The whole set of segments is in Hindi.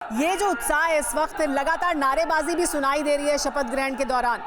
ये जो उत्साह है इस वक्त, लगातार नारेबाजी भी सुनाई दे रही है शपथ ग्रहण के दौरान।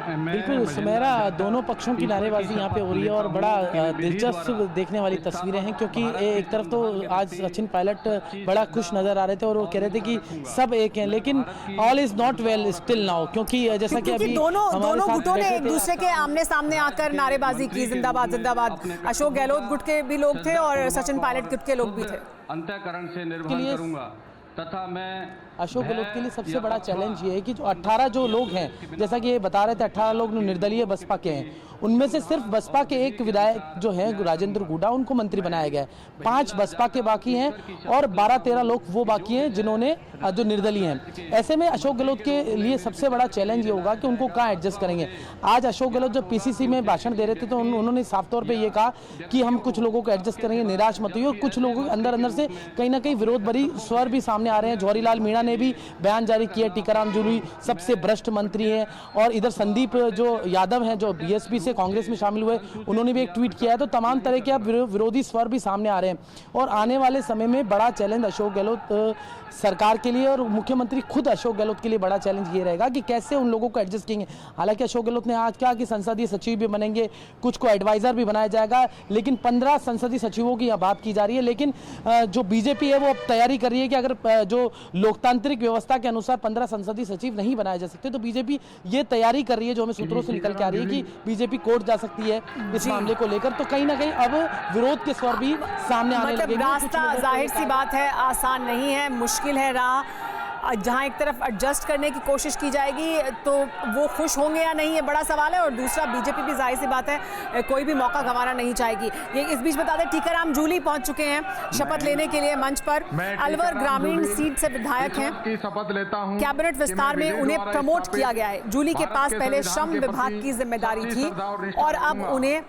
बिल्कुल सुमेरा, दोनों पक्षों की नारेबाजी यहाँ पे हो रही है और बड़ा दिलचस्प देखने वाली तस्वीरें हैं, क्योंकि एक तरफ तो आज सचिन पायलट बड़ा खुश नजर आ रहे थे और वो कह रहे थे कि सब एक हैं, लेकिन all is not well still now, क्योंकि जैसा कि अभी दोनों गुटों ने एक दूसरे के आमने सामने आकर नारेबाजी की, जिंदाबाद जिंदाबाद। अशोक गहलोत गुट के भी लोग थे और सचिन पायलट गुट के लोग भी थे। अंतःकरण से निर्भर करूंगा तथा मैं अशोक गहलोत के लिए सबसे बड़ा चैलेंज ये है कि जो 18 जो लोग हैं, जैसा कि ये बता रहे थे 18 लोग निर्दलीय बसपा के हैं, उनमें से सिर्फ बसपा के एक विधायक जो हैं राजेंद्र गुडा, उनको मंत्री बनाया गया है। 5 बसपा के बाकी हैं और 12-13 लोग वो बाकी हैं जिन्होंने जो निर्दलीय हैं। ऐसे में अशोक गहलोत के लिए सबसे बड़ा चैलेंज ये होगा कि उनको कहाँ एडजस्ट करेंगे। आज अशोक गहलोत जब पीसीसी में भाषण दे रहे थे तो उन्होंने साफ तौर पर यह कहा कि हम कुछ लोगों को एडजस्ट करेंगे, निराश मत होइए। और कुछ लोगों के अंदर से कहीं ना कहीं विरोध भरी स्वर भी सामने आ रहे हैं। जवाहरीलाल मीणा ने भी बयान जारी किया, टीकाराम जूली सबसे भ्रष्ट मंत्री हैं, और इधर संदीप जो यादव हैं जो बीएसपी से कांग्रेस में शामिल हुए, उन्होंने भी एक ट्वीट किया है। तो तमाम तरह के अब विरोधी स्वर भी सामने आ रहे हैं और आने वाले समय में बड़ा चैलेंज अशोक गहलोत सरकार के लिए और मुख्यमंत्री खुद अशोक गहलोत के लिए बड़ा चैलेंज ये रहेगा कि कैसे उन लोगों को एडजस्ट करेंगे। हालांकि अशोक गहलोत ने आज कहा कि संसदीय सचिव भी बनेंगे, कुछ को एडवाइजर भी बनाया जाएगा, लेकिन 15 संसदीय सचिवों की बात की जा रही है। लेकिन जो बीजेपी है वो अब तैयारी कर रही है कि अगर जो लोकतांत्रिक व्यवस्था के अनुसार 15 संसदीय सचिव नहीं बनाए जा सकते तो बीजेपी ये तैयारी कर रही है, जो हमें सूत्रों से निकल के आ रही है कि बीजेपी कोर्ट जा सकती है इस मामले को लेकर। तो कहीं ना कहीं अब विरोध के स्वर भी सामने आने लगे। रास्ता जाहिर सी बात है आसान नहीं है, मुश्किल है राह। जहां एक तरफ एडजस्ट करने की कोशिश की जाएगी तो वो खुश होंगे या नहीं, ये बड़ा सवाल है। और दूसरा, बीजेपी भी जाहिर सी बात है कोई भी मौका गंवाना नहीं चाहेगी। ये इस बीच बता दें, टीकाराम जूली पहुंच चुके हैं शपथ लेने के लिए मंच पर। अलवर ग्रामीण सीट से विधायक हैं। शपथ लेता हूं। कैबिनेट विस्तार में उन्हें प्रमोट किया गया है। जूली के पास पहले श्रम विभाग की जिम्मेदारी थी और अब उन्हें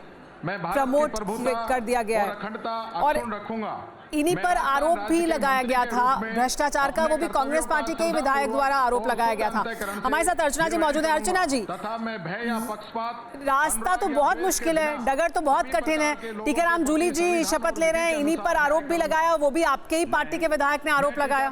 प्रमोट कर दिया गया है। और इन्हीं पर आरोप भी लगाया गया था भ्रष्टाचार का, वो भी कांग्रेस पार्टी के ही विधायक द्वारा आरोप लगाया गया था। हमारे साथ अर्चना जी मौजूद है। अर्चना जी, रास्ता तो बहुत मुश्किल है, डगर तो बहुत कठिन है। टीकाराम जूली जी शपथ ले रहे हैं, इन्हीं पर आरोप भी लगाया, वो भी आपके ही पार्टी के विधायक ने आरोप लगाया।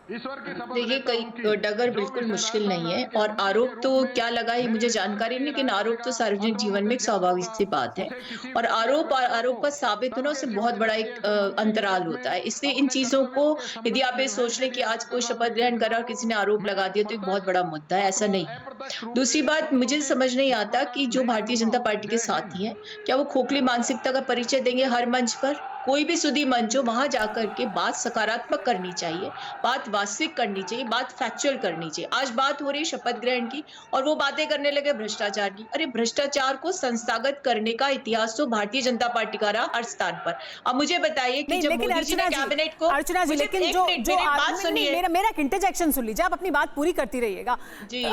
देखिए, कई डगर बिल्कुल मुश्किल नहीं है और आरोप तो क्या लगा है मुझे जानकारी नहीं, लेकिन आरोप तो सार्वजनिक जीवन में एक स्वाभाविक सी बात है और आरोप का साबित होना उससे बहुत बड़ा एक अंतराल होता है। इसलिए इन चीजों को यदि आप ये सोच लें कि आज कोई शपथ ग्रहण करा और किसी ने आरोप लगा दिया तो एक बहुत बड़ा मुद्दा है, ऐसा नहीं है। दूसरी बात, मुझे समझ नहीं आता कि जो भारतीय जनता पार्टी के साथी हैं क्या वो खोखली मानसिकता का परिचय देंगे हर मंच पर। कोई भी सुधी मंच हो, वहां जाकर के बात सकारात्मक करनी चाहिए, बात वास्तविक करनी चाहिए, बात फैक्चुअल करनी चाहिए। आज बात हो रही है शपथ ग्रहण की और वो बातें करने लगे भ्रष्टाचार की। अरे भ्रष्टाचार को संस्थागत करने का इतिहास तो भारतीय जनता पार्टी का रहा हर स्थान पर। अब मुझे बताइए कि जब मोदी जी ने कैबिनेट को, अर्चना जी, लेकिन जो बात सुनिए, मेरा इंटरजेक्शन सुन लीजिए, आप अपनी बात पूरी करती रहिएगा।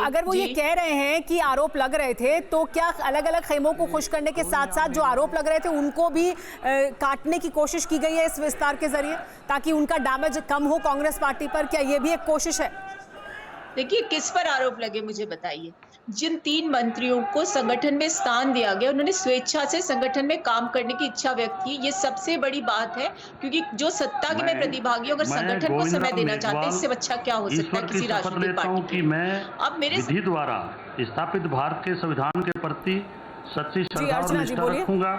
अगर वो ये कह रहे हैं कि आरोप लग रहे थे तो क्या अलग अलग खेमों को खुश करने के साथ साथ जो आरोप लग रहे थे उनको भी काटने की कोशिश की गई है इस विस्तार के जरिए ताकि उनका डैमेज कम हो कांग्रेस पार्टी पर? क्या ये भी एक कोशिश है? देखिए, किस पर आरोप लगे मुझे बताइए। जिन 3 मंत्रियों को संगठन में स्थान दिया गया, उन्होंने स्वेच्छा से संगठन में काम करने की इच्छा व्यक्त की। ये सबसे बड़ी बात है, क्योंकि जो सत्ता के में प्रतिभागी अगर संगठन को समय देना चाहते हैं, इससे अच्छा क्या हो सकता है किसी राजनीतिक पार्टी के? अब मेरे विधि द्वारा स्थापित भारत के संविधान के प्रति सच्ची श्रद्धा और निष्ठा रखूंगा।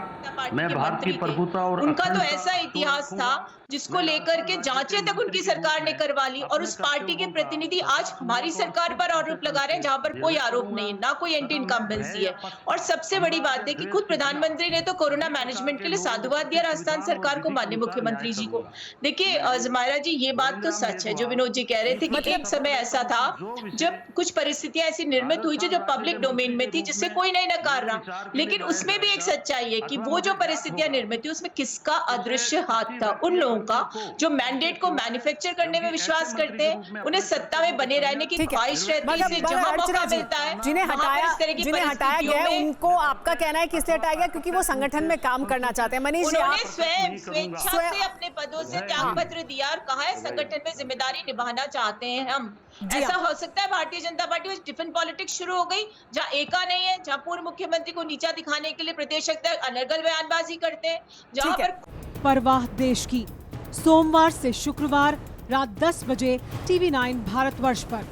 मैं भारत की प्रभुता और उनका तो ऐसा इतिहास था जिसको लेकर के जांचें तक उनकी सरकार ने करवा ली और उस पार्टी के प्रतिनिधि आज हमारी सरकार पर आरोप लगा रहे हैं जहां पर कोई आरोप नहीं है, ना कोई एंटी इनकम्बेंसी है। और सबसे बड़ी बात है कि खुद प्रधानमंत्री ने तो कोरोना मैनेजमेंट के लिए साधुवाद दिया राजस्थान सरकार को, माननीय मुख्यमंत्री जी को। देखिए जमायरा जी, ये बात तो सच है जो विनोद जी कह रहे थे कि एक समय ऐसा था जब कुछ परिस्थितियां ऐसी निर्मित हुई जो पब्लिक डोमेन में थी, जिससे कोई नहीं नकार रहा, लेकिन उसमें भी एक सच्चाई है कि वो जो परिस्थितियां निर्मित हुई उसमें किसका अदृश्य हाथ था? उन लोगों का जो मैंडेट को मैन्युफैक्चर करने में विश्वास करते हैं, उन्हें सत्ता में बने रहने की ख्वाहिश रहती है, जहां मौका मिलता है जिन्हें हटाया गया, उनको आपका कहना है किसने हटाया गया? क्योंकि वो संगठन में काम करना चाहते हैं। मनीष जी, उन्होंने स्वयं स्वेच्छा से अपने पदों से त्याग पत्र दिया और कहा है संगठन में जिम्मेदारी निभाना चाहते हैं हम। जी ऐसा हाँ। हो सकता है भारतीय जनता पार्टी में डिफरेंट पॉलिटिक्स शुरू हो गई, जहाँ एका नहीं है, जहाँ पूर्व मुख्यमंत्री को नीचा दिखाने के लिए प्रदेश अध्यक्ष अनर्गल बयानबाजी करते हैं, जहाँ ठीक है। पर परवाह देश की, सोमवार से शुक्रवार रात 10 बजे TV9 भारतवर्ष पर।